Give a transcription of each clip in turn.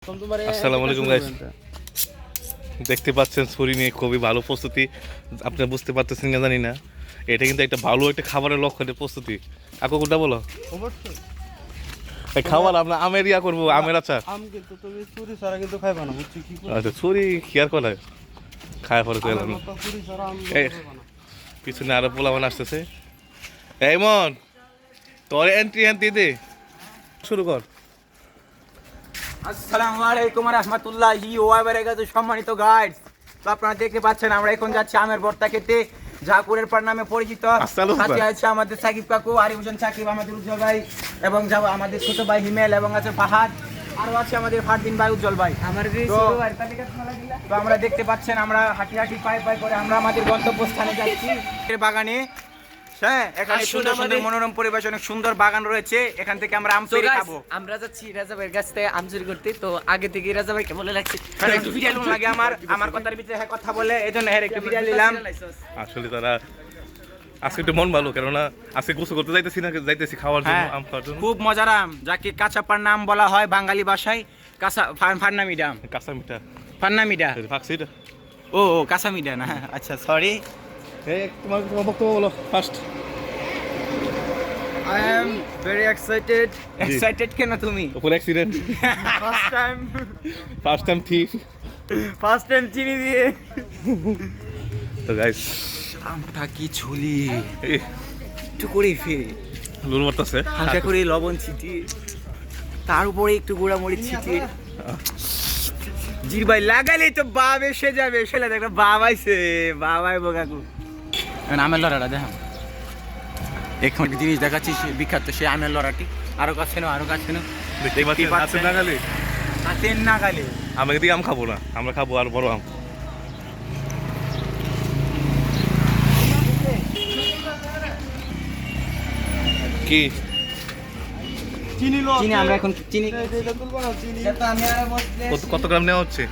আসসালামু আলাইকুম গাইস, দেখতে পাচ্ছেন ছুরি নিয়ে খুবই ভালো প্রস্তুতি। আপনি বুঝতে পারতেছেন না জানি না, এটা কিন্তু একটা ভালো একটা খাবারের লক্ষ্যের প্রস্তুতি। আকু কোনটা বলো? অবশ্যই এই খাবার আমরা আমের ইয়া করবো, আমের আচার। আম কিন্তু তুমি চুরি ছাড়া কিন্তু খাইবা না, বুঝছি কি করে? আচ্ছা, ছুরি কি আর করে খায় পরে আমার মতো চুরি ছাড়া আম এই খাইবা না। পিছনে আরো পোলাবান আসতেছে। এই মন, তোর এন্ট্রি দে, শুরু কর। আসসালামু আলাইকুম ওয়া রাহমাতুল্লাহি ওয়া বারাকাতুহু। সম্মানিত গাইডস, তো আপনারা দেখতে পাচ্ছেন আমরা এখন যাচ্ছি আমের ভর্তা খেতে, জাকুরের পাড় নামে পরিচিত। সাথে আছে আমাদের সাকিব কাকু, আরিফ হোসেন সাকিব, আমাদের উজ্জ্বল ভাই, এবং যাব আমাদের ছোট ভাই হিমেল, এবং আছে ফাহাদ, আরো আছে আমাদের ফারদিন ভাই, উজ্জ্বল ভাই। তো আমরা দেখতে পাচ্ছেন আমরা হাঁটি হাঁটি পায়ে পায়ে করে আমরা আমাদের গন্তব্যস্থানে যাচ্ছি। বাগানে হ্যাঁ, এখানে সুন্দর সুন্দর মনোরম পরিবেশ, অনেক সুন্দর বাগান রয়েছে। এখান থেকে আমরা আম পেড়ে খাবো। আমরা যাচ্ছি রাজা ভাইয়ের কাছ থেকে আম চুরি করতে। তো আগে থেকে রাজা ভাইকে বলে রাখছি একটু ভিডিও লাগে আমার কথার ভিতরে হ্যাঁ কথা বলে, এইজন্য হ্যাঁ একটু ভিডিও নিলাম। আসলে তারা আজকে একটু মন ভালো, কেননা আজকে গোসল করতে যাইতেছি খাওয়ার জন্য, আম খাওয়ার জন্য। খুব মজার আম, যাকে কাঁচাপার নাম বলা হয় বাঙালি ভাষায়, কাঁচা ফান্নামিডা। কাঁচা মিঠা ফান্নামিডা ভাগছি এটা। ও কাঁচা মিডা না, আচ্ছা সরি। এই তোমার বক্তব্য বলো first. I am very excited. Excited কেন তুমি? ওপর accident, first time thief, first time চিনি দিয়ে। তো গাইস আমটা কি ঝুলি, একটু করে ফেরি লুল মারতেছে, হালকা করে লবণ ছিটিয়ে, তার উপরে একটু গুঁড়া মরিচ ছিটিয়ে জির ভাই লাগালে তো বাপ এসে যাবে। সেটা দেখ বাপ আইছে, বাবাই বোকাকু। আমের লড়াটা দেখাম, এখন একটা জিনিস দেখাচ্ছি বিখ্যাত সে আমের লড়াটি। আরো কাছে নাও, আরো কাছে নাও। দেখতে পাচ্ছেন হাতের নাগালে। হাতের নাগালে আমি এদিকে আম খাবো না, আমরা খাবো আর বড় আম। কি চিনি লো, চিনি আমরা এখন চিনি এটা তুলবো না, চিনি তো আমি আর বসলে কত গ্রাম নেওয়া হচ্ছে?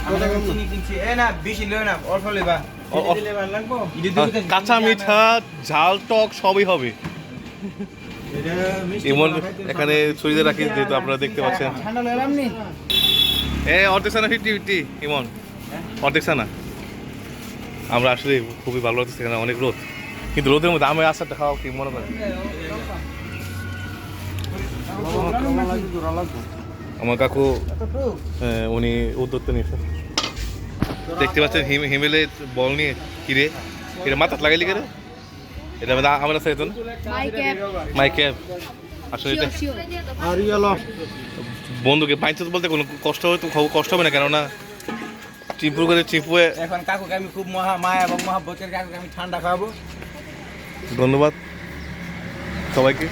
আমরা এখন চিনি কিনছি। এ না বেশি লয় না, অল্প লইবা। ও- দিলে ভালো লাগবো। কাঁচা মিঠা ঝাল টক সবই হবে। এমন এখানে ছুরিতে রাখি, যেহেতু আপনারা দেখতে পাচ্ছেন। ঠান্ডা লইলাম নি। অর্ধেক সানা 50-50 ইমন, অর্ধেক সানা। আমরা আসলে খুবই ভালো লাগছে, এখানে অনেক রোদ, কিন্তু রোদের মধ্যে আমের আচারটা খাওয়া কি মনে করেন? আমার কাকু উনি উদ্যোক্তা নিয়েছে। দেখতে পাচ্ছেন হিমেলে বল নিয়ে, কিরে এটা মাথাত লাগাইলি কেন? এটা আমার আছে তো মাই ক্যাপ। আসলে এটা আর ইয়েলো বন্ধুকে পাইতে বলতে কোনো কষ্ট কষ্ট হবে না, কেননা চিম্পুয়ে। এখন কাকুকে আমি খুব মায়া এবং মহাব্বতের কাকুকে আমি ঠান্ডা খাওয়াবো। ধন্যবাদ সবাইকে।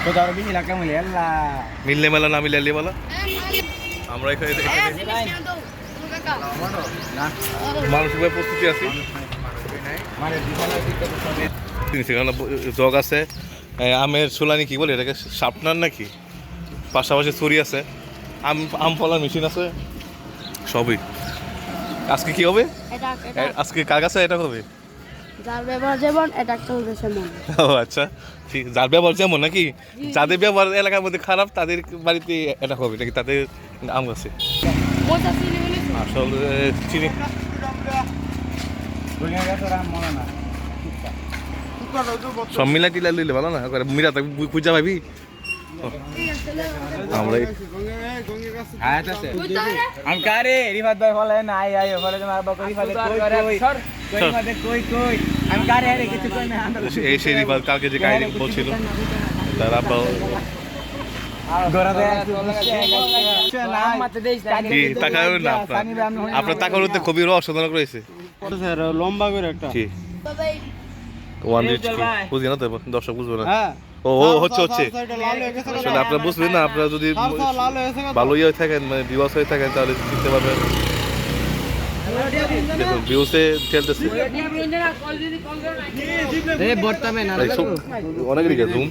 তো আরো বেশি লাগা মিলে আল্লাহ। মিললে মেলা না মিললে মেলা। আমরা এখানে মানসিকভাবে প্রস্তুতি আছি। মানে সেখানে জগ আছে, আমের সুলানি কি বলে এটাকে, শার্পনার নাকি, পাশাপাশি ছুরি আছে, আম ফলার মেশিন আছে, সবই। আজকে কি হবে? আজকে কার কাছে এটা হবে? যার ব্যবহার যেমন এটা চলবে সেমন। ও আচ্ছা, ঠিক। যার ব্যবহার যেমন নাকি, যাদের ব্যবহার এলাকার মধ্যে খারাপ তাদের বাড়িতে এটা হবে নাকি, তাদের আম গাছে। আসলে চিনি সব মিলাই টিলা লইলে ভালো না, মিরা তো খুঁজা পাবি। আমরা আমি কারে রিফাত ভাই বলে না আই আই বলে তোমার বাবা রিফাতে কই কই আমি কারে আরে কিছু কই না। এই সেই রিফাত কালকে যে কাহিনী বলছিল তার আব্বা কি তাকাবেন না, আপনার টাকার মধ্যে খুবই রহস্যজনক রয়েছে। লম্বা করে একটা কি ওয়ান রিচ কি বুঝি না তো, দর্শক বুঝবে না। হ্যাঁ ও হচ্ছে আসলে আপনারা বুঝবেন না, আপনারা যদি ভালো ইয়ে হয়ে থাকেন, মানে ভিউয়ার্স হয়ে থাকেন, তাহলে চিনতে পারবেন। দেখুন ভিউসে ঠেলতেছে অনেক দিকে জুম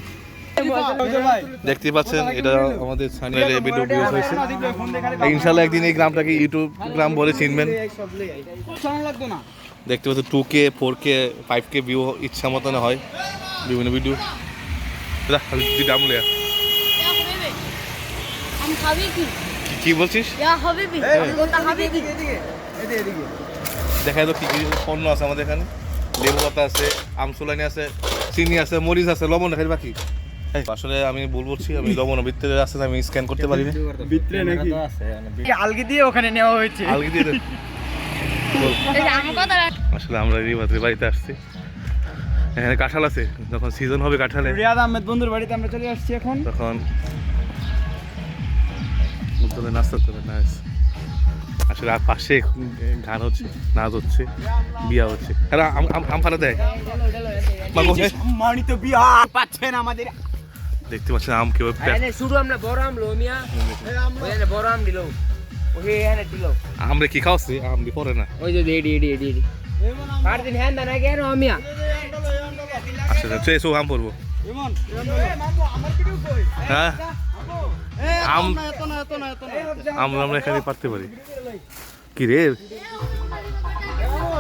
দেখতে পাচ্ছেন। এটা আমাদের চ্যানেলে ভিডিও ভিউজ হয়েছে। ইনশাআল্লাহ একদিন এই গ্রামটাকে ইউটিউব গ্রাম বলে চিনবেন। দেখতে পাচ্ছেন 2K 4K 5K ভিউ ইচ্ছা মতন হয় বিভিন্ন ভিডিও। দাম লিয়া আমি খাবি কি কি বলছিস ইয়া হাবিবি কোনটা হাবিবি দেখা তো কি কি পণ্য আছে আমাদের এখানে লেবু পাতা আছে আমসুলানি আছে চিনি আছে মরিচ আছে লবণ রাখার বাকি আসলে আমি ভুল বলছি আমি লবণ ভিতরে আছে আমি স্ক্যান করতে পারি না ভিতরে নাকি আলগি দিয়ে ওখানে নেওয়া হয়েছে আলগি দিয়ে দে। বল। এই যে আমার কথা আসলে আমরা রিবাদের বাড়িতে আসছি এখানে কাঁঠাল আছে যখন সিজন হবে কাঁঠালে রিয়াদ আহমেদ বন্ধুর বাড়িতে আমরা চলে আসছি এখন তখন উত্তরে নাস্তা করে না আসলে আর পাশে গান হচ্ছে নাচ হচ্ছে বিয়া হচ্ছে হ্যাঁ আম ফালা দেয় সম্মানিত বিয়া পাচ্ছেন আমাদের দেখতে পাচ্ছেন আম কেউ শুরু আমরা বড় আম লো মিয়া ওই বড় আম দিল ওই এনে দিল আমরা কি খাওয়াচ্ছি আম দি পরে না ওই যে এডি কার দিন হ্যাঁ না কেন মিয়া আসলে চেয়েছো আম পরবো ইমন হ্যাঁ আম এত না আমরা এখানে পারতে পারি কি রে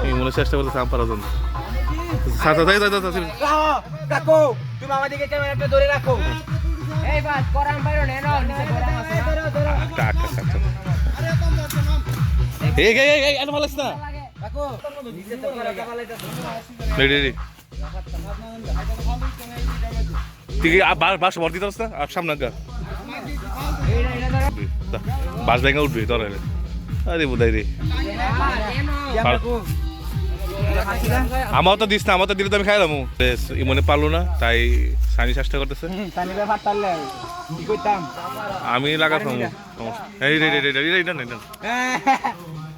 এই মনে চেষ্টা করতেছে আম পারার জন্য কাকু তুমি আমাদেরকে ক্যামেরাটা ধরে রাখো এই বাস করাম পারো না নাও নিচে গরম আছে ভালো না কাকু নিচে তো করে রেডি তুই বাস ভর দিতে না আর সামনে গা বাস ভেঙে উঠবি তোর আরে বোধাই রে আমার তো দিস না আমার তো দিলে তো আমি খাইলাম ইমনে পারলো না তাই সানি চেষ্টা করতেছে সানি ব্যাপার তাহলে কি কইতাম আমি লাগাতাম এই রে রে রে রে রে না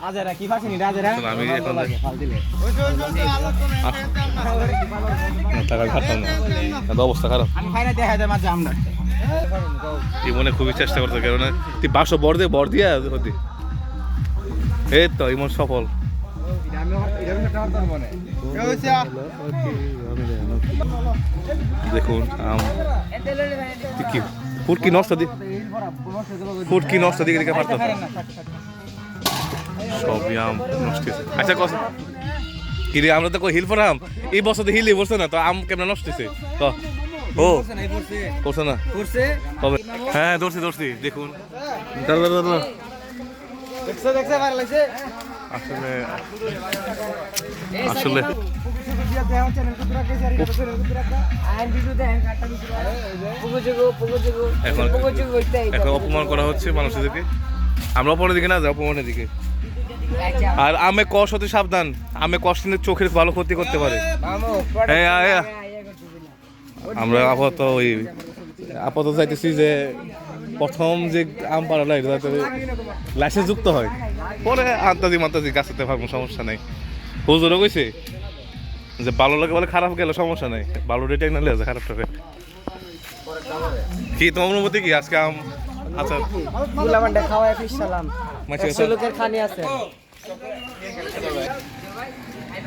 আজারা কি ফাসিনি রাজারা আমি এখন ফাল দিলে টাকা খাতাম না অবস্থা খারাপ আমি খাইনা দেখা যায় মাঝে আমরা ইমনে খুবই চেষ্টা করতে কেন তুই বাসো বর দিয়া হতি এই তো ইমন সফল দেখুন তুই কি ফুটকি নষ্ট দি ফুটকি নষ্ট দিকে দিকে পারতো সবই আম নষ্ট হয়েছে আচ্ছা কস কি রে আমরা তো হিল ফরাম এই বছর তো হিলই বলছে না তো আম কেমন নষ্ট হয়েছে তো ও করছে না কবে হ্যাঁ ধরছি দেখুন দেখছে ভালো লাগছে আসলে আসলে এখন অপমান করা হচ্ছে মানুষদেরকে আমরা অপমানের দিকে না যাই অপমানের দিকে আর আমে কষ হতে সাবধান আমে কষ কিন্তু চোখের ভালো ক্ষতি করতে পারে আমরা আপাতত চাইতেছি যে প্রথম যে আম পাড়ালা এটা যাতে লাইসেন্স যুক্ত হয় পরে আন্তাজি গাছতে পারবো সমস্যা নেই হুজুরও কইছে যে ভালো লাগে বলে খারাপ গেলে সমস্যা নেই ভালো রেটে নালে আছে খারাপটাকে কি তোমার অনুমতি কি আজকে আম আচ্ছা গুলামান্ডা খাওয়ায় ফিশ সালাম মাছি লোকের খানি আছে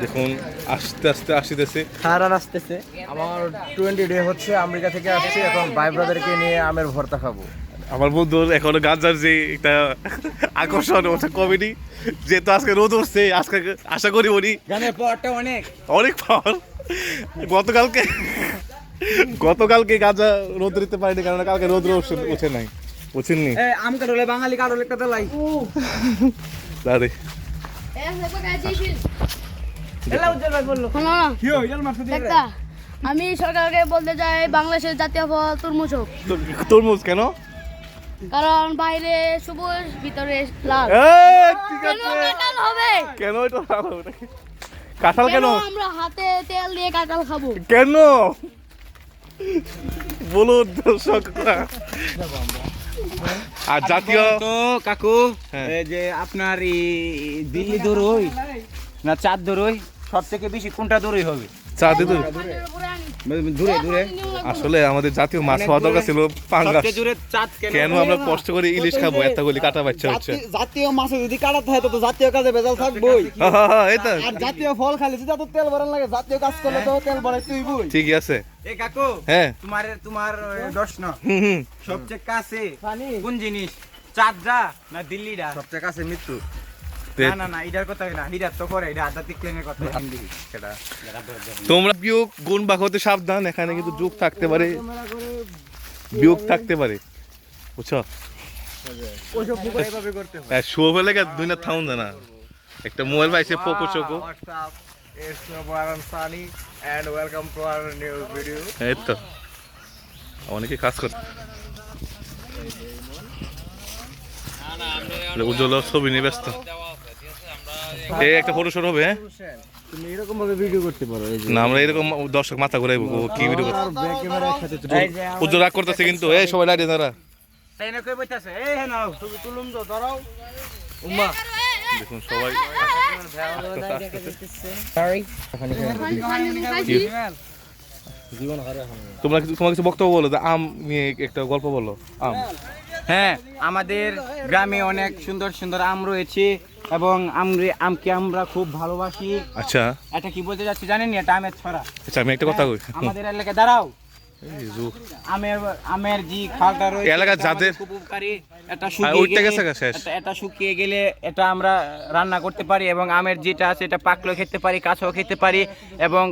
দেখুন আস্তে আস্তে আসিতেছে হারান আসতেছে আমার 20 ডে হচ্ছে আমেরিকা থেকে আসছি এখন ভাই ব্রাদারকে নিয়ে আমের ভর্তা খাবো আমার বন্ধুর এখনো গাঁজার যে একটা আকর্ষণ ওটা কমেডি যেহেতু আজকে রোদ উঠছে আজকে আশা করি উনি গানের পাওয়ারটা অনেক পাওয়ার গতকালকে গাঁজা রোদ দিতে পারিনি কারণ কালকে রোদ উঠে নাই বুঝছেননি আম কাটলে বাঙালি কাটলে একটা দেলাই দাঁড়ে এলা উজ্জ্বল ভাই বললো কি হইল মারতে দিয়ে একটা আমি সরকারকে বলতে চাই বাংলাদেশের জাতীয় ফল তরমুজ হোক তরমুজ কেন কারণ বাইরে সবুজ ভিতরে লাল ঠিক কেন আছে কাঁঠাল হবে কেন এটা ভালো নাকি? কাঁঠাল কেন আমরা হাতে তেল দিয়ে কাঁঠাল খাবো কেন বলুন দর্শকরা আর জাতীয় তো কাকু হ্যাঁ। এই যে আপনার এই দিল্লি দরই না চাঁদ দরই সব থেকে বেশি কোনটা দরই হবে চা দিত দূরে দূরে আসলে আমাদের জাতীয় মাছ খাওয়া দরকার ছিল পাঙ্গাস সবচেয়ে দূরে চাঁদ কেন আমরা কষ্ট করে ইলিশ খাবো এতগুলি কাটা বাচ্চা হচ্ছে জাতীয় মাছ যদি কাটাতে হয় তো জাতীয় কাজে ভেজাল থাকবই এই তো আর জাতীয় ফল খালি সেটা তো তেল ভরান লাগে জাতীয় কাজ করলে তো তেল ভরাই তুই বই ঠিকই আছে এ কাকু হ্যাঁ তোমার প্রশ্ন হুম সবচেয়ে কাছে কোন জিনিস চাঁদটা না দিল্লিটা সবচেয়ে কাছে মৃত্যু না না এটার কথা না, হিরাত তো করে, এটা আধ্যাত্মিক প্লেনের কথা। তোমরা বিয়োগ গুণ বাক হতে সাবধান, এখানে কিন্তু যোগ থাকতে পারে, বিয়োগ থাকতে পারে, বুঝছো? শুয়ে ফেলে দুই না থাউন না একটা মোবাইল পাইছে Poco choco. It's Mubarak and Sunny and welcome to our new video. এই তো অনেকে কাজ করছে। উজ্জ্বল ছবি নিয়ে ব্যস্ত। এই একটা ফটো শুট হবে, হ্যাঁ? তুমি এরকম ভাবে ভিডিও করতে পারো, এই যে না আমরা এরকম দর্শক মাথা ঘুরাইবো, কি ভিডিও করতে। আর ব্যাক ক্যামেরা একসাথে উজ্জ্বল রাগ করতেছে কিন্তু, এই সবাই দাঁড়িয়ে দাঁড়া। তাই না কই বইতাছে, এই হ্যাঁ নাও ছবি তুলুম তো, দাঁড়াও উম্মা। দেখুন সবাই তোমরা তোমার কিছু বক্তব্য বলো, আম নিয়ে একটা গল্প বলো। আম, হ্যাঁ, আমাদের গ্রামে অনেক সুন্দর সুন্দর আম রয়েছে এবং আমকে আমরা খুব ভালোবাসি। আচ্ছা এটা কি বলতে যাচ্ছি জানেন, এটা আমের ছড়া। আচ্ছা আমি একটা কথা কই, আমাদের এলাকায় দাঁড়াও, এই জু আমের যে খালটা রয়েছে এলাকার এটা আমাদের যাদের- খুব উপকারী। এটা ওইটা গেছে গা শেষ। এটা শুকিয়ে গেলে এটা আমরা রান্না করতে পারি এবং আমের যেটা আছে এটা পাকলেও খেতে পারি, কাঁচাও খেতে পারি এবং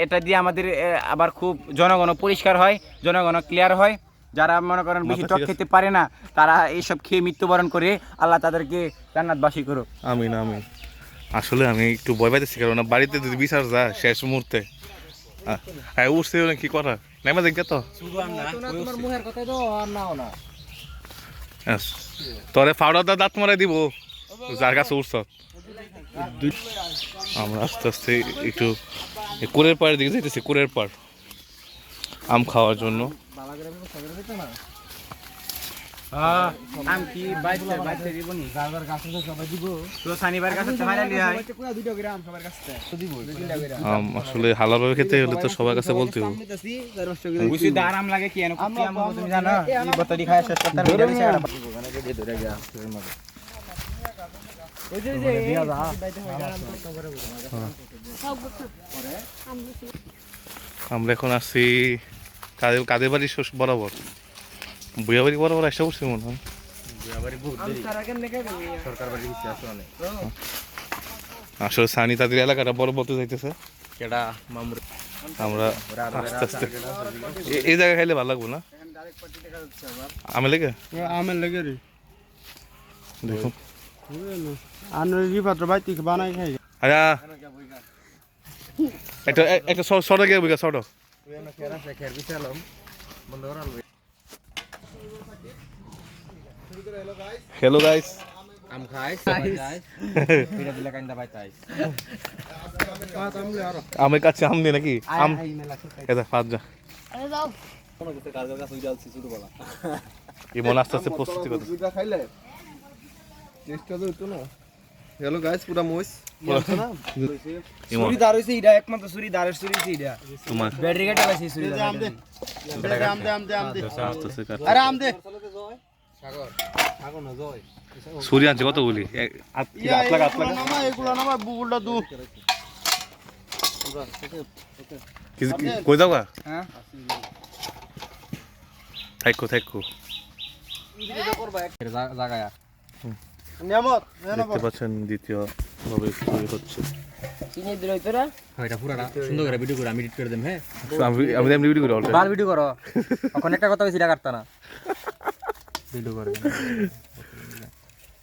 এটা দিয়ে আমাদের আবার খুব জনগণ পরিষ্কার হয়, জনগণ ক্লিয়ার হয়। যারা মনে করেন বেশি মাথা টক ঠিক আছে। খেতে পারে না, তারা এইসব খেয়ে মৃত্যুবরণ করে, আল্লাহ তাদেরকে জান্নাতবাসী করো। আমিন আমিন। আসলে আমি একটু ভয় পাইতেছি, কারণ বাড়িতে যদি বিচার যায় শেষ মুহূর্তে, হ্যাঁ উঠছে কি করা নাইমা দেখে তো তোমার মুখের কথাই তো আর নাও না। তোরে ফাউডার দাঁত মারাই দিব যার কাছে উঠছ। আমরা আস্তে আস্তে একটু কুরের পাড়ের দিকে যেতেছি, কুরের পাড় আম খাওয়ার জন্য। আম কি বাইতে দিব নি, যার কাছে সবাই দিব, তো শনিবার কাছে তোমার লিয়ে হয়। কোয়া দুটো গ্রাম সবার কাছে তো দিব, দুইটা গ্রাম আম আসলে হালালভাবে খেতে হলে তো সবার কাছে বলতে হবে। নিতেছি 400 গ্রাম বুঝি তো আরাম লাগে কি এনো কি আম তুমি জানো, এই বতরি খায় শেষ করতে হবে, এটা বিষয় ওখানে গিয়ে ধরে গিয়া এর মধ্যে ওই যে দিয়া যা আমরা এখন আসছি কাদের বাড়ি বরাবর, বুয়া বাড়ি বরাবর আসতে বসছি মনে হয়। সরকার বাড়ি কিছু আছে অনেক। আসলে সানি তাদের এলাকাটা বড় বলতে যাইতেছে, কেডা মামুর আমরা আস্তে আস্তে এই জায়গায় খাইলে ভালো লাগবো না আমি লেগে আমের লাগে রে দেখুন। আনরে রি পাত্র বাইতি বানাই খাই আয়া একটা একটা শর্ট গিয়ে বিঘা শর্ট। তুই এনে খেরা সে খের বিছালাম বন্ধ করাল। হ্যালো গাইস, আম খাইস পিড়া দিলা কান্দা বাইতাই আমের কাছে আম দিয়ে নাকি আম এটা ফাজ যা আরে যাও ইমন আস্তে আস্তে প্রস্তুতি করতে। দুইটা খাইলে টেস্টটা তো হতো না। হ্যালো গাইস, পুরা মোইস ইমন সুরি দার হইছে এটা, একমাত্র সুরি দারের সুরি হইছে এটা, তোমার ব্যাটারি কেটে পাইছে সুরি দার। আম দে আস্তে আস্তে কাট। আরে আম দে সাগর সাগর না জয় সূর্য আনছে কতগুলি আট লাগা নামা এগুলো নামা বুবুলটা দু কই যাও গা হ্যাঁ থাকো থাকো। জায়গা নিয়ামত দেখতে পাচ্ছেন দ্বিতীয় ভাবে তৈরি হচ্ছে। চিনি দিল তোরা এটা পুরাটা সুন্দর করে ভিডিও করে আমি এডিট করে দেব। হ্যাঁ আমি এমনি ভিডিও করি অলরেডি। বাল ভিডিও করো, এখন একটা কথা কইছি এটা কাটতা না ভিডিও করে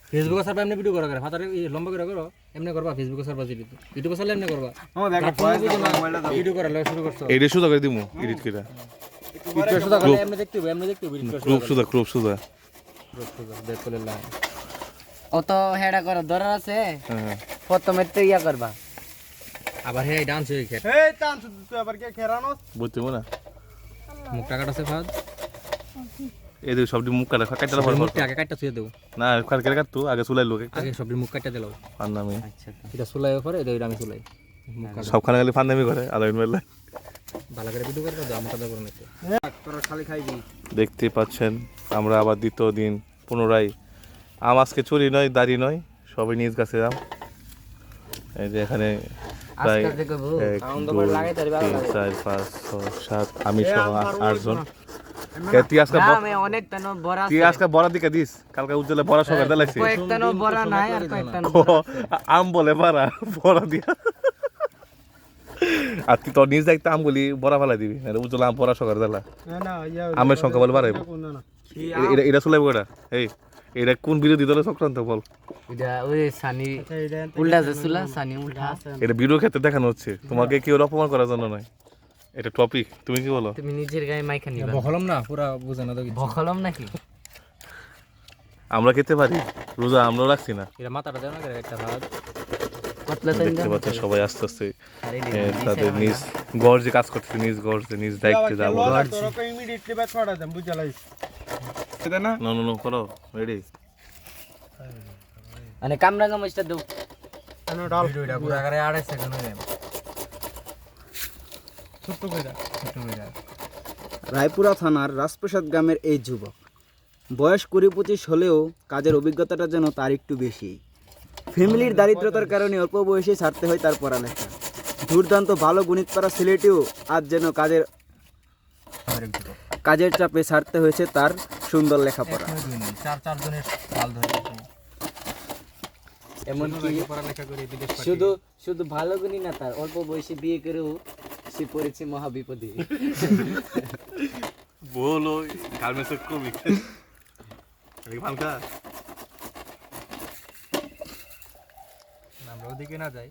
ফেসবুকে সার্ভে এমনি ভিডিও করো করে ফাতারে লম্বা করে করো এমনি করবা, ফেসবুকে সার্ভে দিবি ইউটিউবে সার্ভে এমনি করবা। ও ব্যাগ ভিডিও করা লাগে শুরু করছো এইটা সুদা করে দিমু এডিট করে ভিডিও শুধু করে এমনি দেখতে হবে, এমনি দেখতে হবে ভিডিও ক্রপ সুদা দেখতে লাগ। ও তো হেডা কর দরার আছে, হ্যাঁ প্রথমে তো ইয়া করবা। আবার হে ডান্স হই খেত এই টান তুই আবার কে খেরানো বুঝতে না মুখ টাকাটা আছে ফাদ এই দেখো সবটি মুখ কাটা কাটা পর মুখটা আগে কাটটা ছুঁয়ে দেব। না কাটকে কাটতো আগে চুলাই লোক আগে সবটি মুখ কাটটা দিলাও। আর নামে আচ্ছা এটা চুলাই পরে এটা আমি চুলাই মুখ কাটা সবখানে গেলে ফান্দামি করে আলাইন মেলে। ভালো করে ভিডিও করে দাও আমাকে দাও করে নিতে তোরা খালি খাইবি। দেখতে পাচ্ছেন আমরা আবার দ্বিতীয় দিন পুনরায় আম আজকে চুরি নয় দাড়ি নয় সবই নিজ গাছে আম। এই যে এখানে প্রায় 1 2 3 4 5 6 7 আমি সহ 8 জন তুই আজকে না আমি অনেক তানো বড় তুই আছে আজকে বড়া দিকে দিস কালকে উজ্জ্বলে বড়া সকাল দিলাইছি কয়েকটানো বড় নাই আর কয়েকটানো আম বলে বড়া বড়া দিয়া আর তুই তোর নিজ দায়িত্ব আম বলি বড়া ফেলাই দিবি উজ্জ্বল আম বড়া সকাল দিলা আমের সংখ্যা বলে বাড়াইব এটা চলাইব এটা এই এটা কোন বিরোধী দলের চক্রান্ত বল এটা ওই সানি উল্টা যাচ্ছিল সানি উল্টা এটা ভিডিও ক্ষেত্রে দেখানো হচ্ছে তোমাকে কেউ অপমান করার জন্য নয় এটা টপিক তুমি কি বলো তুমি নিজের গায়ে মাইখা নিবা বখলম না পুরা বুঝানো তো বখলম নাকি আমরা খেতে পারি রোজা আমরাও রাখছি না এটা মাথাটা দেও না করে একটা ভাত পাতলা তাই দেখতে পাচ্ছ সবাই আস্তে আস্তে আরে তাদের নিজ গর্জে কাজ করতেছে নিজ গর্জে নিজ দায়িত্বে যাবো না না না করো রেডি মানে কামরা গামছটা দাও ভিডিওটা পুরা করে 28 সেকেন্ড হয়ে যাবে রায়পুরা থানার রাজপ্রসাদ গ্রামের এই যুবক বয়স 20-25 হলেও কাজের অভিজ্ঞতাটা যেন তার একটু বেশি ফ্যামিলির দারিদ্রতার কারণে অল্প বয়সে ছাড়তে হয় তার পড়ালেখা দুর্দান্ত ভালো গণিত পারা ছেলেটিও আজ যেন কাজের চাপে ছাড়তে হয়েছে তার সুন্দর লেখাপড়া চার জনের পাল ধরে এমনকি পড়ালেখা করে বিদেশ শুধু শুধু ভালো গুণই না তার অল্প বয়সে বিয়ে করেও সে পড়েছে মহা বিপদে বলো গার্মেন্টস কবি এই ফালকা আমরা ওদিকে না যাই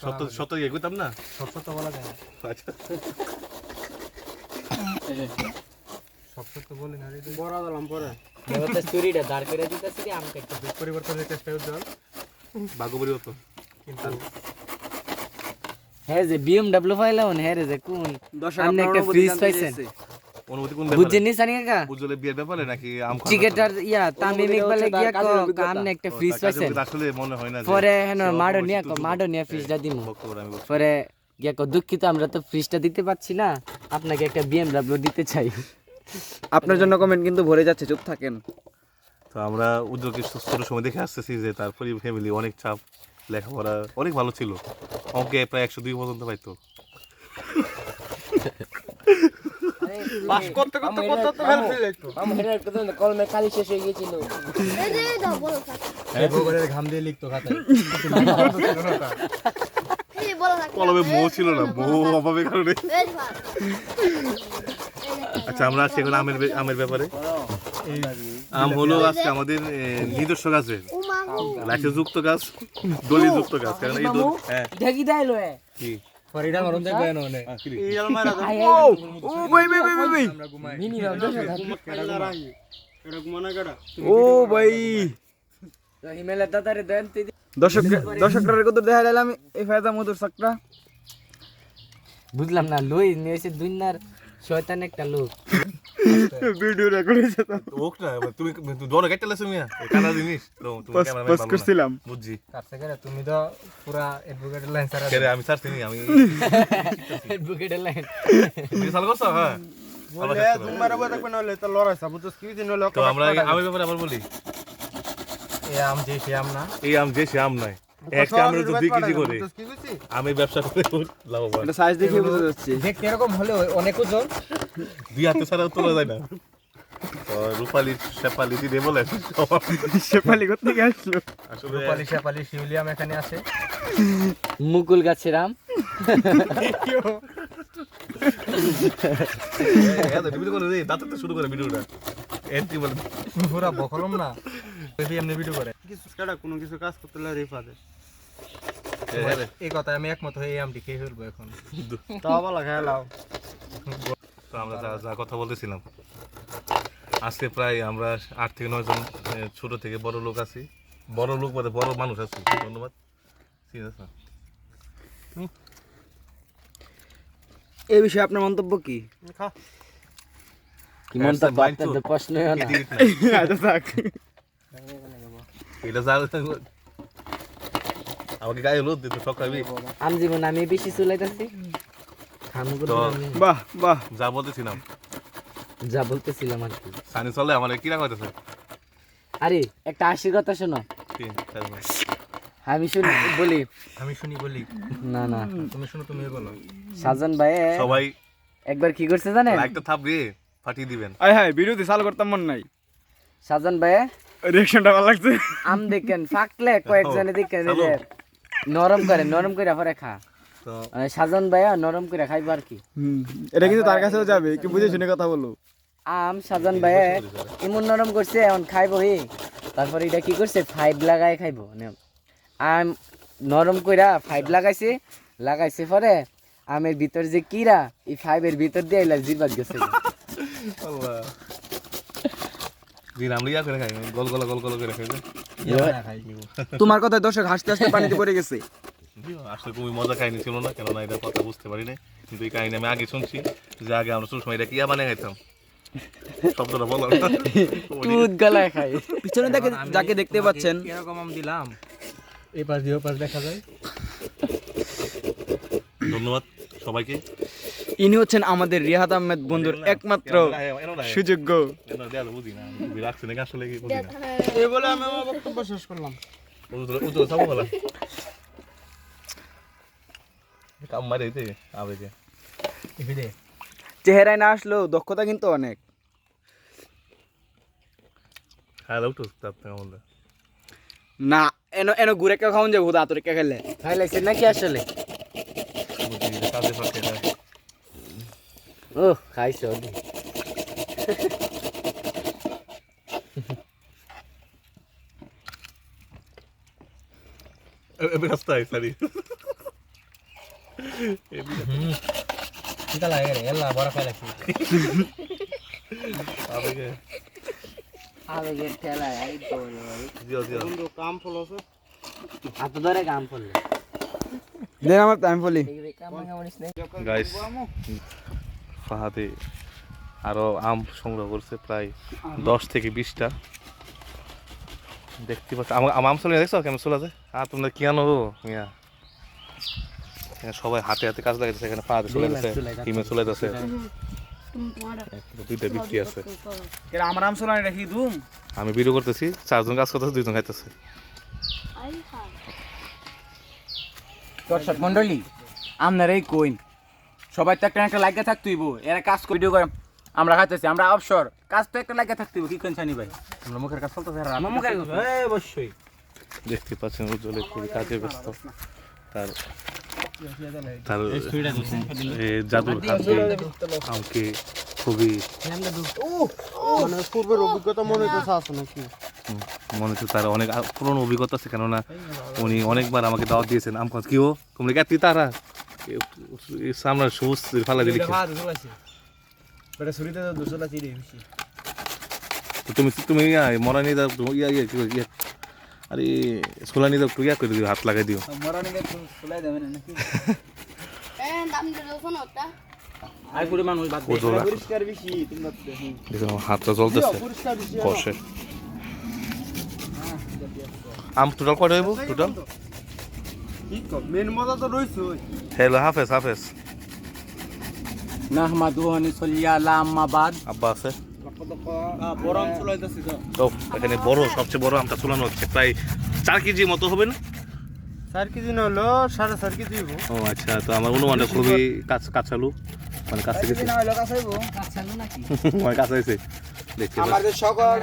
সত্য সত্য এগোতাম না সব তো বলা যায় না আচ্ছা সব তো বলি না রে বড় দিলাম পরে দেবতা স্টোরিটা দাঁড় করে দিতেছি রে আমাকে একটা পরিবর্তনের চেষ্টা উজ্জ্বল ভাগ্য পরিবর্তন কিন্তু হ্যাঁ যে BMW ফাইলাম হ্যাঁ রে যে কোন আপনি একটা ফ্রিজ পাইছেন অনুমতি কোন বুঝছেন নি সানি কাকা উজ্জ্বলে বিয়ের ব্যাপারে নাকি আম খাওয়া টিকেটার ইয়া তামিম ইকবালে গিয়া কামনে একটা ফ্রিজ পাইছেন আসলে মনে হয় না যে পরে হেন মাডনিয়া ফ্রিজটা দিমু বক্তব্য আমি বলছি। পরে গিয়া দুঃখিত আমরা তো ফ্রিজটা দিতে পারছি না আপনাকে একটা BMW দিতে চাই আপনার জন্য কমেন্ট কিন্তু ভরে যাচ্ছে চুপ থাকেন তো আমরা উদ্যোগের ছোট সময় দেখে আসতেছি যে তার ফ্যামিলি অনেক চাপ লেখাপড়া অনেক ভালো ছিল অঙ্কে প্রায় 102 পর্যন্ত পাইতো পাস করতে করতে কত তো ফেল ফেল লাগতো আমার কলমে কালি শেষ হয়ে গিয়েছিল এই যে দাও বলো থাক ভূগোলের ঘাম দিয়ে লিখতো খাতায় এই বলো থাক কলমে মো ছিল না মো অভাবের কারণে এই ভাই আচ্ছা আমরা আজকে এখন আমের ব্যাপারে আম হলো আজকে আমাদের নিজস্ব গাছের উমা গো লাইসেন্স যুক্ত গাছ দলিল যুক্ত গাছ কারণ এই হ্যাঁ ঢাকি দাইলো কি ফরিডা মরন যাবে না ওনে ও ভাই ভাই ভাই ভাই আমরা ঘুমাই মিনি ও ভাই হিমেলা দাদারে দেন দর্শকরা কত দেখা দিলাম এই ফায়দা মধুর চাকরা বুঝলাম না লই নিয়েছে দুনিয়ার শয়তান একটা লোক ভিডিও রেকর্ড হয়েছে তো ওক না তুমি দৌড়ে কেটে লেছো মিয়া কানা জিনিস তো তুমি ক্যামেরাম্যান পাস করছিলাম বুঝছি কাছে করে তুমি তো পুরা অ্যাডভোকেটের লাইন সারা কেরে আমি ছাড়ছি নি আমি বুকেটের লাইন তুমি চালু করছো হ্যাঁ বলে তোমার আবার দেখবেন হলে তো লড়াইছা বুঝছ কি দিন হলো তো আমরা আমি ব্যাপারে আবার বলি এই আম যে সে আম না এই আম যে সে আম নাই একটা আমরা তো 2 কেজি করে আমি ব্যবসা করে লাভবান এটা সাইজ দেখে বোঝা যাচ্ছে দেখতে এরকম হলে অনেক ওজন দুই হাতে ছাড়া তোলা যায় না তো রূপালী শেফালি দিদি বলে শেফালি কোথা থেকে আসলো আসলে রূপালী শেফালি শিউলিয়াম এখানে আছে মুকুল গাছের আম ভিডিও করে রে দাঁতে তো শুরু করে ভিডিওটা এন্টি বলে পুরা বকলম না বেবি এমনি ভিডিও করে কিছু ছাড়া কোনো কিছু কাজ করতে হলে রেফা দে এই কথা আমি একমত হয়ে এই আমটি খেয়ে ফেলবো এখন তাও বলা খেয়ে লাও তো আমরা যা কথা বলতেছিলাম আজকে প্রায় আমরা 8 থেকে 9 জন ছোট থেকে বড় লোক আছি বড় লোক বলতে বড় মানুষ আছি ধন্যবাদ ঠিক আছে এই বিষয়ে আপনার মন্তব্য কি কি মন্তব্য আপনাদের প্রশ্নই হয় না আচ্ছা থাক এটা যা আমাকে গায়ে লোদ দিতে সকালে আম জীবন আমি বেশি চলাইতেছি তো বাহ বাহ যা বলতেছিলাম যা বলতেছিলাম আর কি সানি চলে আমার কি রাগ হইতেছে আরে একটা আশির কথা শোনো 3 4 মাস আমি শুনি বলি আমি শুনি বলি না না তুমি শুনো তুমি বলো সাজান ভাই সবাই একবার কি করছে জানেন লাইকটা থাপ রে ফাটিয়ে দিবেন। আয় হায় ভিডিওতে চালু করতাম মন নাই। সাজান ভাই রিঅ্যাকশনটা ভালো লাগছে। আম দেখেন ফাকলে কয়েকজনে দেখেন এই যে নরম করে পরে খা। তো সাজান ভাই নরম করে খাইব আর কি। এটা কিন্তু তার কাছেও যাবে, একটু বুঝে শুনে কথা বলো। আম সাজান ভাই এমন নরম করছে এখন খাইব হি, তারপর এটা কি করছে 5 লাগায় খাইব। আম নরম কইরা 5 লাগাইছে পরে আমের ভিতর যে কিরা এই 5 এর ভিতর দিয়ে এলা জিবাক গেছে। আল্লাহ দিন আমরা ইয়া করে খাই, গোল গোল করে খাই। তোমার কথা দর্শক হাসতে হাসতে পানিতে পড়ে গেছে। আসলে খুবই মজা কাহিনী ছিল না, কেননা এটা কথা বুঝতে পারি না, কিন্তু এই কাহিনী আমি আগে শুনছি যে আগে আমরা সবসময় এটা কিয়া বানিয়ে খাইতাম। শব্দটা বলো। দুধ গলায় খাই। পিছনে দেখে যাকে দেখতে পাচ্ছেন এরকম আম দিলাম। এই পাশ দিয়ে পাশ দেখা যায়। ধন্যবাদ সবাইকে। ইনি হচ্ছেন আমাদের রিহাত আহমেদ বন্ধুর একমাত্র সুযোগ্য। বুঝি না রাখছি নাকি আসলে কি বুঝি না। এই বলে আমি আমার বক্তব্য শেষ করলাম। উত্তর থাকবো বলা কাম মারে দিতে আবেগে চেহারায় না আসলেও দক্ষতা কিন্তু অনেক। হ্যাঁ উঠো তার থেকে আমাদের না এনো এনো ঘুরে কেউ খাওয়ান যাবো দাঁতরে কে খেলে খাইলাইছেন নাকি আসলে? কাজে ফাঁকে না। ও খাইছে ওদি। রাস্তায় সারি কিটা লাগে রে এলা বড় খাইলাছি। আবেগে আবেগের ঠেলায় আই বলো দিও বন্ধু কাম ফলো আছে হাত ধরে কাম করলে দেন আমার টাইম ফলি। গাইস ফাহাদে আরো আম সংগ্রহ করছে প্রায় 10 থেকে 20টা দেখতে পাচ্ছ। আম চলে দেখছো কেমন চলে আছে। আর তোমরা কি আনো মিয়া, সবাই হাতে হাতে কাজ লাগাইছে। এখানে ফাহাদে চলে গেছে, হিমে চলে গেছে, দুইটা বিক্রি আছে। এরা আমার আম সোলানি রাখি দুম। আমি ভিডিও করতেছি, 4 জন কাজ করতেছে, 2 জন খাইতেছে। দর্শক মন্ডলী আপনারাই কইন সবাই তো একটা লাগিয়ে থাকতেইব। এরা কাজ করে ভিডিও করে আমরা খাইতেছি, আমরা অবসর কাজ তো একটা লাগিয়ে থাকতেইব। কি কোন ছানি ভাই আমরা মুখের কাজ চলতেছে। আমার মুখের অবশ্যই দেখতে পাচ্ছেন উজ্জ্বলের খুবই কাজে ব্যস্ত। তার তার জাদুর হাতে আমাকে খুবই মানে পূর্বের অভিজ্ঞতা মনে হইতেছে আছে নাকি? মনে হচ্ছে তার অনেক পুরনো অভিজ্ঞতা আছে, কেননা উনি অনেকবার আমাকে দাওয়াত দিয়েছেন। আম কাজ কি ও তোমরা কি তারা সামনে সবুজ ফালা দিলি তুমি তুমি মরা নিয়ে দাও ইয়া ইয়া ইয়া আরে সোলা নিয়ে দাও একটু ইয়া করে দিও, হাত লাগাই দিও। দেখুন হাতটা জ্বলতেছে বসে। আম টোটাল কয়টা হইব টোটাল? মেন মজা তো রইছে। হ্যালো হাফেজ হাফেজ নাহমাদুহু ওয়া নুসাল্লি আলা আম্মাবাদ। আব্বা আছে বড় আম চলাইতেছি তো। তো এখানে বড় সবচেয়ে বড় আমটা চুলানো হচ্ছে, প্রায় 4 কেজি মতো হবে না? 4 কেজি না হলো 4.5 কেজি হইব। ও আচ্ছা, তো আমার অনুমানটা খুবই কাঁচালু, মানে কাছে গেছে না হলো কাছাইবো। কাছালু নাকি? মানে কাছে গেছে দেখতে পাচ্ছি। আমাদের সকল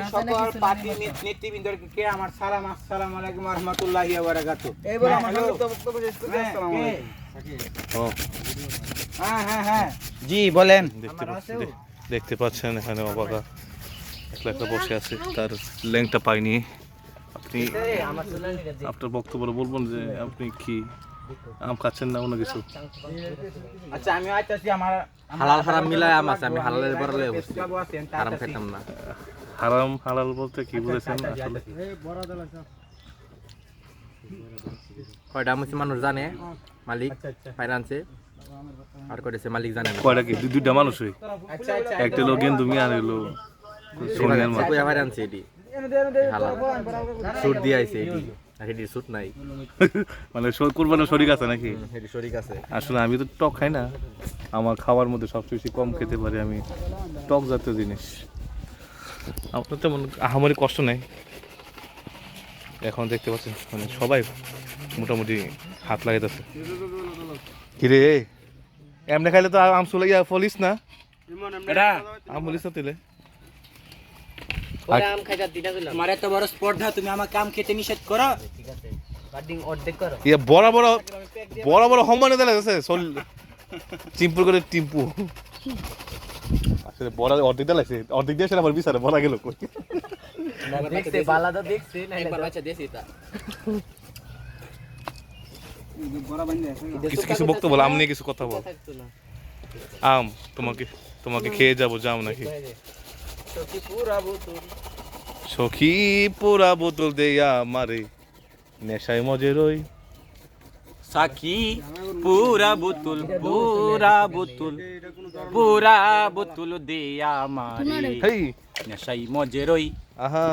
পার্টি নেতৃবৃন্দকে আমার সালাম, আসসালামু আলাইকুম ওয়া রাহমাতুল্লাহি ওয়া বারাকাতুহু। এই বলে আমার বক্তব্য শেষ করতে আসসালামু আলাইকুম। ও হ্যাঁ জি বলেন। দেখতে পাচ্ছেন এখানে অবাকা একলা একটা বসে আছে, তার ল্যাংটা পাইনি। আপনি আপনার বক্তব্য বলবেন যে আপনি কি আম খাচ্ছেন না অন্য কিছু? আচ্ছা আমি আইতাছি। আমার হালাল হারাম মিলায় আম আছে, আমি হালালের বড়লে বসছি, হারাম খেতাম না। হারাম হালাল বলতে কি বলেছেন আসলে? কয়টা আম হচ্ছে মানুষ জানে, মালিক ফাইনান্সে, আর কয়টা মালিক জানে না। কয়টা কি দুইটা মানুষই? একটা হলো গেন্দু মিয়া, আর হলো সোনিয়ার মা। কয়টা ফাইনান্সে এটি হালাল সুট দিয়ে আইছে, এটি আর এটি সুট নাই, মানে কুরবানের শরীর আছে নাকি? এটি শরীক আছে। আসলে আমি তো টক খাই না, আমার খাওয়ার মধ্যে সবচেয়ে বেশি কম খেতে পারি আমি টক জাতীয় জিনিস। আপনার তেমন আহামরি কষ্ট নেই। এখন দেখতে পাচ্ছেন মানে সবাই মোটামুটি হাত লাগাইতেছে। কিরে এমনি খাইলে তো আম চলে ফলিস না। আম বলিস না তেলে ওরা আম খাইতা দিটা দিলাম তোমার এত বড় স্পর্ধা, তুমি আমাকে আম খেতে নিষেধ করো? ঠিক আছে কাটিং অর্ধেক করো ইয়ে বড় বড় বড় বড় হমানে দিলে আছে চিম্পুল করে টিম্পু আসলে বড় অর্ধেক দিলাইছে অর্ধেক দিয়ে সেটা আমার বিচারে বলা গেল কই দেখতে বালা তো দেখছি না একবার বাচ্চা দেশি তা কিছু কিছু বক্তব্য বল আম নিয়ে কিছু কথা বল থাকতো না আম তোমাকে খেয়ে যাবো যাও নাকি সখী পুরা বোতল সখী পুরা বোতল দেয়া মারে নেশায় মজে রই সাকি পুরা বোতল দেয়া মারে হেই নেশাই মজে রই। আহা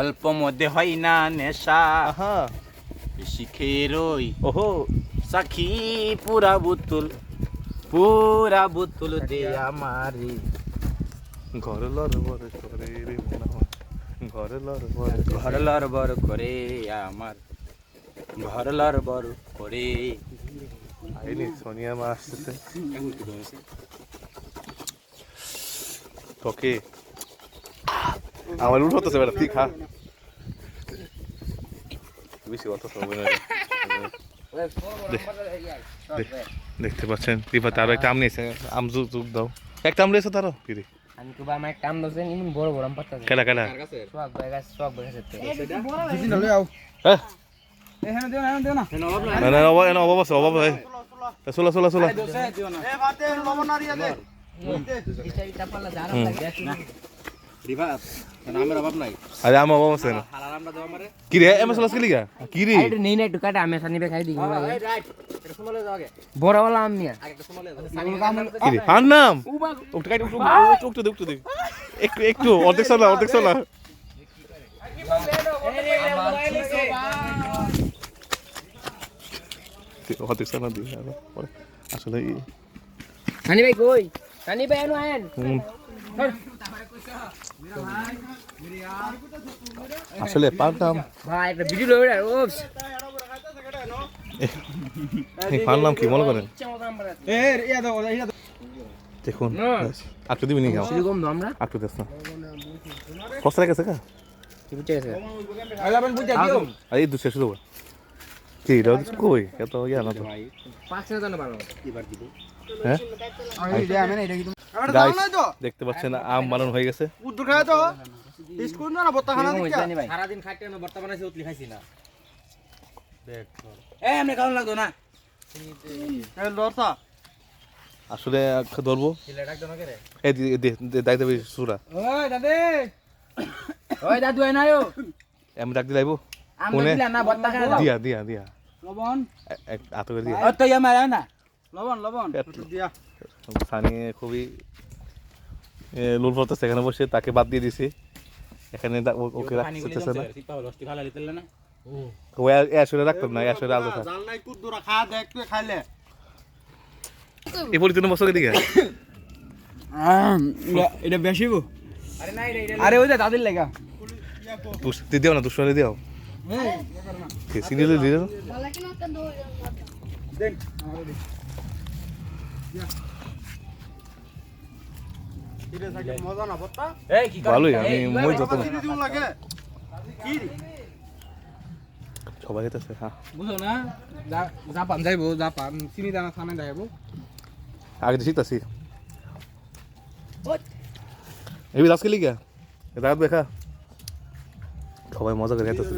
অল্প মধ্যে হয় না নেশা, আহা বেশি খেয়ে রই। ওহো সাকি পুরা বোতল দেয়া মারে। ঘর লর বর করে রে মনে হয় ঘর লর বর ঘর লড়বড় করে আমার, ঘর লড়বড় করে। আইনি সোনিয়া মা আসতেছে তোকে আমার উঠ হতেছে বেটা তুই খা বেশি কথা শুনবে না দেখতে পাচ্ছেন রিফাত আরো একটা আম নিয়েছে আম যুগ দাও একটা আম নিয়েছে তারও কি রে আমি তো আমার একটা আম দছে নিমন বড় বড় আম পাতা কেলা কেলা সোয়াগ গাছ হ্যাঁ না না অভাব আছে অভাব হয় চলা চলা চলা এটা পালা জারা লাগে আরে আমার অভাব আছে না কি রে এমএস লাস কি লিগা কি রে এটা নেই না একটু কাটা আমি সানি খাই দিই বড় वाला আম নিয়া কি রে আর নাম ওটা কাটি উঠতে দে একটু অর্ধেক চলা অর্ধেক চলা দি আসলে সানি ভাই কই সানি ভাই আনো আয়েন আসলে পারতাম ভাই একটা ভিডিও লই ওপস এই পারলাম কি মনে করেন দেখুন একটু দিবি নি খাও এরকম তো আমরা একটু দেখ না কষ্ট লাগছে কা কি বুঝতে গেছে এই দু শেষ দেবো কি রাজ কই এত ইয়া না তো 5 জানা ভালো হ্যাঁ গাইস দেখতে পাচ্ছেন আম বানানো হয়ে গেছে সারা দিন খাইতে না বর্তা বানাইছে উতলি খাইছি না। আমি কারণ লাগতো না আসলে ধরবো এই দায়িত্ব সুরা ওই দাদু এ নাইও আমি ডাক দিলাইবো আমি কোনে দিলা না বর্তা খাই দাও। দিয়া এক হাতে করে দিয়া ও তো ইয়া মারা না সানি খুবই লুল পড়তেছে এখানে বসে তাকে বাদ দিয়ে দিছি এখানে ওকে রাখতেছে না ও আসলে রাখতাম না আসলে আলাদা থাক এই পরিচন্ন বছর দিকে এটা বেশি গো আরে না এটা আরে ওই যে দাদির লেগা দিও না দুশো দিও সিনিয়র দিও ভালো কিনা একটা দো দেন মজা না বত্তা এই কি ভালোই আমি মই যত না লাগে কি সবাই খেতেছে হ্যাঁ বুঝো না জাপান যাইবো জাপান চিনি দানা সামনে যাইবো আগে শীত আছি এবি আজকে লিগা রাত দেখা সবাই মজা করে খেতেছে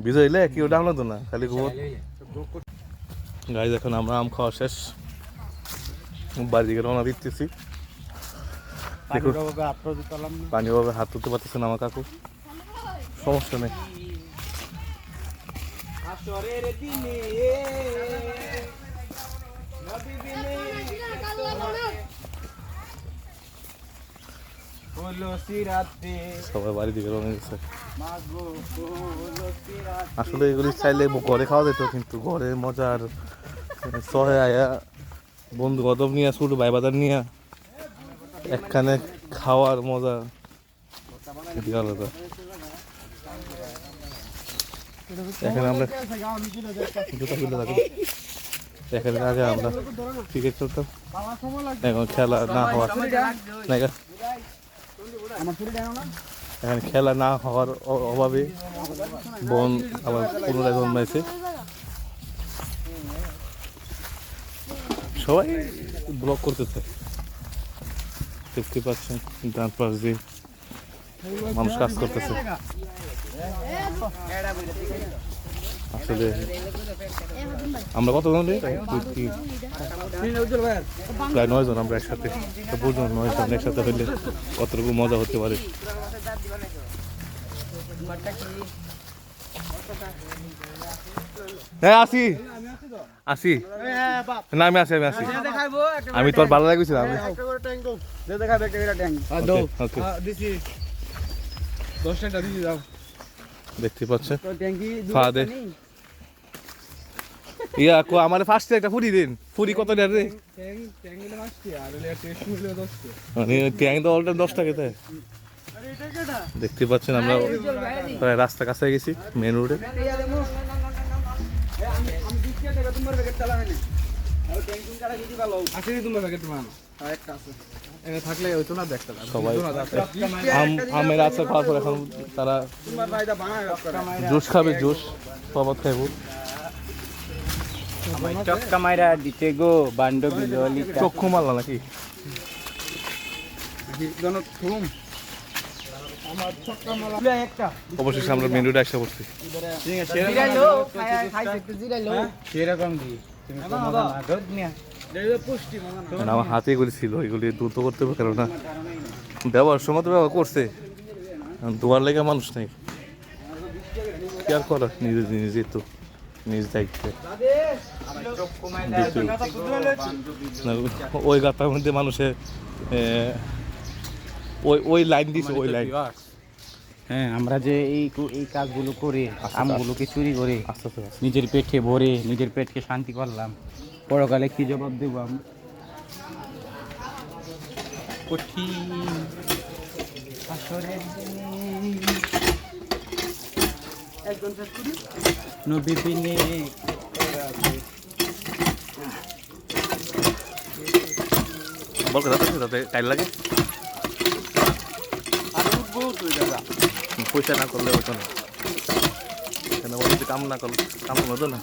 বিজয় এলে কি ওটা হলো তো না খালি ঘুমো গাইজ এখন আমরা আম খাওয়া শেষ বাড়ি দিকে রওনা দিতেছি দেখুন পানি বাবা হাত তুলতে পারতেছেন আমার কাকু সমস্যা নেই সবাই বাড়ি দিকে রওনা দিচ্ছে আসলে এগুলি চাইলে ঘরে খাওয়া যেত কিন্তু ঘরে মজার শহরে আয়া বন্ধু গদব নিয়ে ছোট ভাই বাজার নিয়ে একখানে খাওয়ার মজা এটি আলাদা এখানে আমরা জুতা খুলে থাকি এখানে আগে আমরা ক্রিকেট খেলতাম, এখন খেলা না হওয়ার এখানে খেলা না হওয়ার অভাবে বোন আবার পুনরায় জন্মাইছে। সবাই ব্লগ করতেছে, দেখতে পাচ্ছেন ডান পাশ দিয়ে মানুষ কাজ করতেছে। আসলে আমরা কতজন রে? প্রায় 9 জন আমরা একসাথে। তো বুঝুন 9 জন একসাথে হইলে কতটুকু মজা হতে পারে। হ্যাঁ আসি আসি না আমি আসি আমি তোর ভালো লাগছে আমি দেখতে পাচ্ছেন ফাদে ইয়া কো আমার ফার্স্টে একটা ফুরি দিন। ফুরি কত দেন রে? মানে ট্যাং তো অলটা 10 টাকা তাই। দেখতে পাচ্ছেন আমরা প্রায় রাস্তা কাছে গেছি, মেন রোডে। সবাই আমের আচার খাওয়ার পর এখন তারা জুস খাবে, জুস শরবত খাইব। চক্কা মাইরা দিতে গো বান্ধবী ললিতা। চক্ষু মারলা নাকি? অবশেষে আমরা মেন রোডে এসে পড়ছি। আমার হাতে এগুলি ছিল, এগুলি দ্রুত করতে হবে, কেননা ব্যবহার সময় তো ব্যবহার করছে, দোয়ার লেগে মানুষ নেই, কি আর করার, নিজে নিজে তো নিজ দায়িত্বে। ওই গাতার মধ্যে মানুষে ওই লাইন দিছে, ওই লাইন। হ্যাঁ, আমরা যে এই কাজগুলো করে আমগুলোকে চুরি করে নিজের পেটে ভরে নিজের পেটকে শান্তি করলাম, পরকালে কি জবাব দেবো আমরা? কঠিন আসরের দিনে নবী বিনে বল কথা টাইল লাগে, পয়সা না করলে হতো না, কাম না করলে কাম হতো না।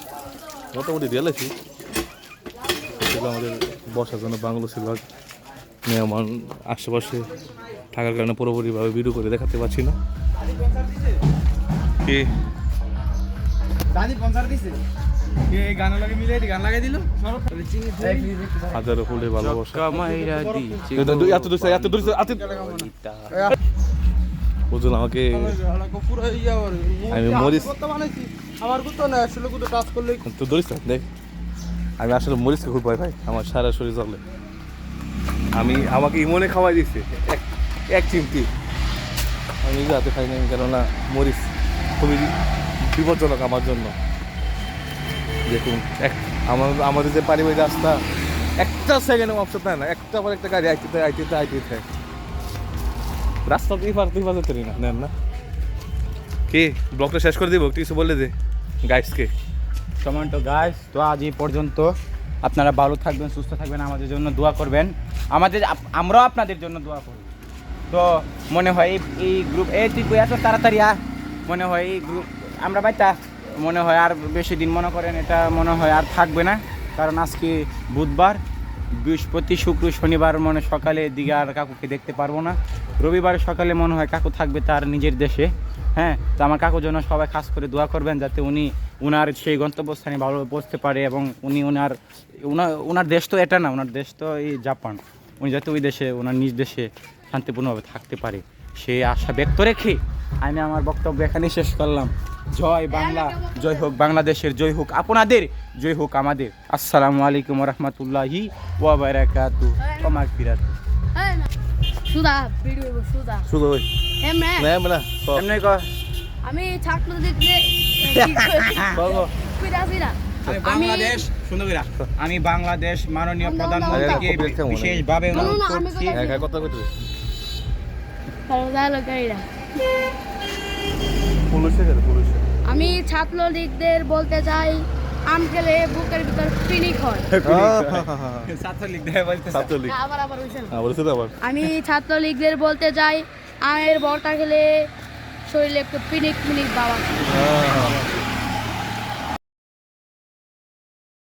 মোটামুটি দিয়ে লাগছি, আমাদের বসার জন্য বাংলো ছিল, মেহমান আশেপাশে থাকার কারণে পুরোপুরিভাবে ভিডিও করে দেখাতে পারছি না। কি হাজারো ফুলে ভালোবাসা বুঝল আমাকে। আমি মরিস তো ধরিস না, দেখ আমি আসলে মরিচকে খুব ভয় পাই, আমার সারা শরীর চলে। আমাকে ইমনে খাওয়াই দিচ্ছে এক চিমটি, আমি নিজে হাতে খাই নাই, কেননা মরিচ খুবই বিপজ্জনক আমার জন্য। দেখুন আমাদের যে পারিবারিক রাস্তা, একটা সেকেন্ড অপশন থাকে না, একটা পর একটা গাড়ি আইতে রাস্তা তুই পারতে না নেন না। কি ব্লগটা শেষ করে দিব, কিছু বলে দে গাইডসকে। টমেটো গাইস, তো আজ এই পর্যন্ত। আপনারা ভালো থাকবেন, সুস্থ থাকবেন, আমাদের জন্য দোয়া করবেন, আমরাও আপনাদের জন্য দোয়া করব। তো মনে হয় এই গ্রুপ তুই এত তাড়াতাড়ি মনে হয় এই গ্রুপ আমরা বাইতা মনে হয় আর বেশি দিন মনে করেন এটা মনে হয় আর থাকবে না, কারণ আজকে বুধবার, বৃহস্পতি, শুক্র, শনিবার মনে সকালের দিকে আর কাকুকে দেখতে পারবো না। রবিবার সকালে মনে হয় কাকু থাকবে তার নিজের দেশে। হ্যাঁ, তো আমার কাকুর জন্য সবাই খাস করে দোয়া করবেন, যাতে উনি ওনার সেই গন্তব্যস্থানে ভালোভাবে পৌঁছতে পারে, এবং উনি ওনার দেশ তো এটা না, ওনার দেশ তো এই জাপান, উনি যাতে ওই দেশে ওনার নিজ দেশে শান্তিপূর্ণভাবে থাকতে পারে সেই আশা ব্যক্ত রেখে আমি আমার বক্তব্য এখানেই শেষ করলাম। জয় বাংলা, জয় হোক বাংলাদেশের, জয় হোক আপনাদের, জয় হোক আমাদের। আসসালামু আলাইকুম রহমতুল্লাহি ওয়া বারাকাতুহু ওয়া মাগফিরাতুহু। সুদা ভিডিও সুদা শুধু ওই এমনে এমনি কর। আমি ছাত্র দেখতে বাংলাদেশ সুন্দর করে আমি বাংলাদেশ মাননীয় প্রধানমন্ত্রীকে বিশেষভাবে অনুরোধ করছি। কথা কইতে আমি ছাত্রলীগদের বলতে চাই, আম খেলে বুকের ভিতর পিনিক হয়। ছাত্রলীগ দেয় বলতে ছাত্রলীগ আবার আবার হইছে না। বলেছে তো আবার আমি ছাত্রলীগদের বলতে যাই আমের বড়টা খেলে শরীরে একটু পিনিক পিনিক বাবা।